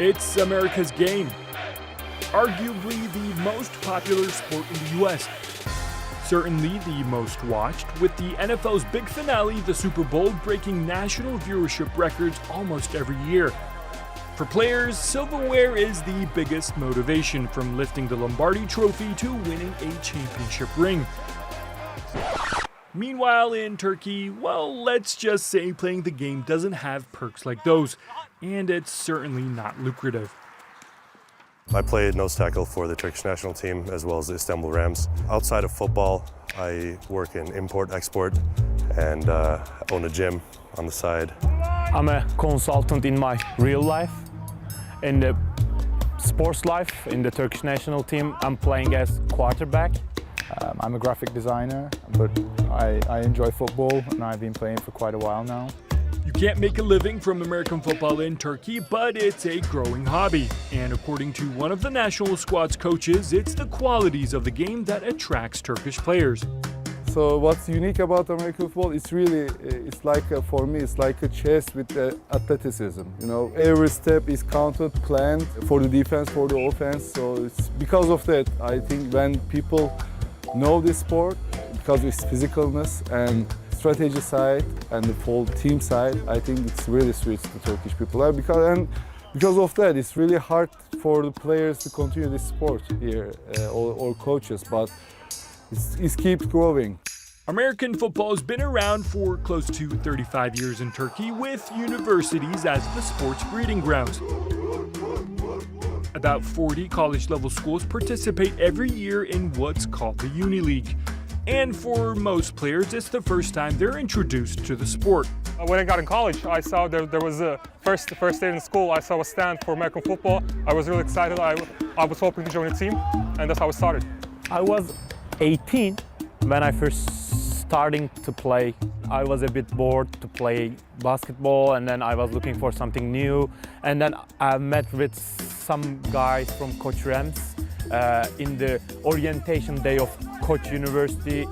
It's America's game, arguably the most popular sport in the US. Certainly the most watched, with the NFL's big finale, the Super Bowl, breaking national viewership records almost every year. For players, silverware is the biggest motivation, from lifting the Lombardi Trophy to winning a championship ring. Meanwhile, in Turkey, well, let's just say playing the game doesn't have perks like those, and it's certainly not lucrative. I played nose tackle for the Turkish national team as well as the Istanbul Rams. Outside of football, I work in import-export and own a gym on the side. I'm a consultant in my real life. In the sports life, in the Turkish national team, I'm playing as quarterback. I'm a graphic designer, but I enjoy football and I've been playing for quite a while now. You can't make a living from American football in Turkey, but it's a growing hobby. And according to one of the national squad's coaches, it's the qualities of the game that attracts Turkish players. So what's unique about American football, for me, it's like a chess with athleticism. You know, every step is counted, planned for the defense, for the offense. So it's because of that, I think when people know this sport, because of its physicalness and strategy side and the whole team side, I think it's really suits the Turkish people. Because of that, it's really hard for the players to continue this sport here, or coaches, but it keeps growing. American football has been around for close to 35 years in Turkey, with universities as the sport's breeding grounds. About 40 college-level schools participate every year in what's called the Uni League. And for most players, it's the first time they're introduced to the sport. When I got in college, I saw there was a first day in school, I saw a stand for American football. I was really excited. I was hoping to join a team, and that's how it started. I was 18 when I first starting to play. I was a bit bored to play basketball, and then I was looking for something new. And then I met with some guys from Coach Rams in the orientation day of Koç University.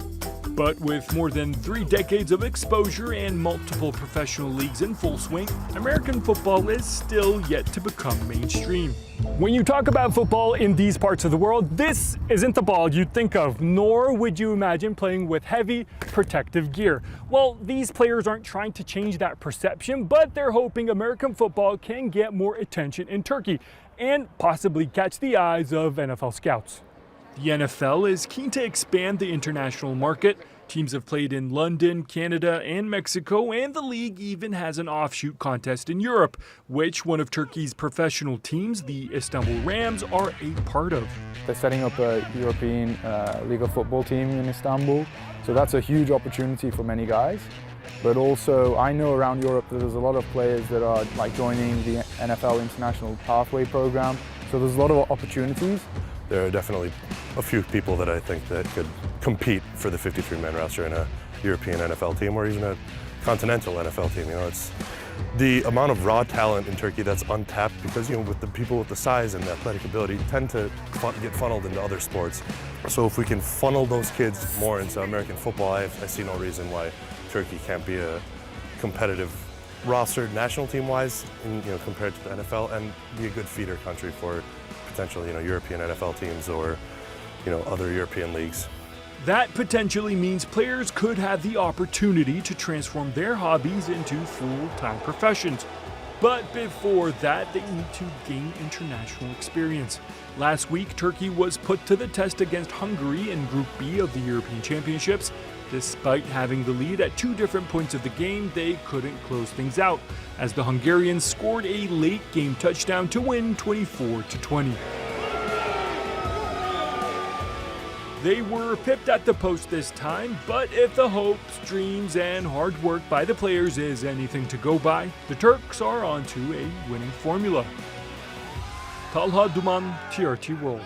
But with more than 3 decades of exposure and multiple professional leagues in full swing, American football is still yet to become mainstream. When you talk about football in these parts of the world, this isn't the ball you'd think of, nor would you imagine playing with heavy protective gear. Well, these players aren't trying to change that perception, but they're hoping American football can get more attention in Turkey and possibly catch the eyes of NFL scouts. The NFL is keen to expand the international market. Teams have played in London, Canada, and Mexico, and the league even has an offshoot contest in Europe, which one of Turkey's professional teams, the Istanbul Rams, are a part of. They're setting up a European League of Football team in Istanbul, so that's a huge opportunity for many guys. But also, I know around Europe that there's a lot of players that are joining the NFL International Pathway program, so there's a lot of opportunities. There are definitely a few people that I think that could compete for the 53-man roster in a European NFL team or even a continental NFL team. You know, it's the amount of raw talent in Turkey that's untapped because, you know, with the people with the size and the athletic ability tend to get funneled into other sports. So if we can funnel those kids more into American football, I see no reason why Turkey can't be a competitive roster national team-wise, compared to the NFL, and be a good feeder country for potential, European NFL teams or, other European leagues. That potentially means players could have the opportunity to transform their hobbies into full-time professions. But before that, they need to gain international experience. Last week, Turkey was put to the test against Hungary in Group B of the European Championships. Despite having the lead at 2 different points of the game, they couldn't close things out, as the Hungarians scored a late-game touchdown to win 24-20. They were pipped at the post this time, but if the hopes, dreams, and hard work by the players is anything to go by, the Turks are onto a winning formula. Talha Duman, TRT World.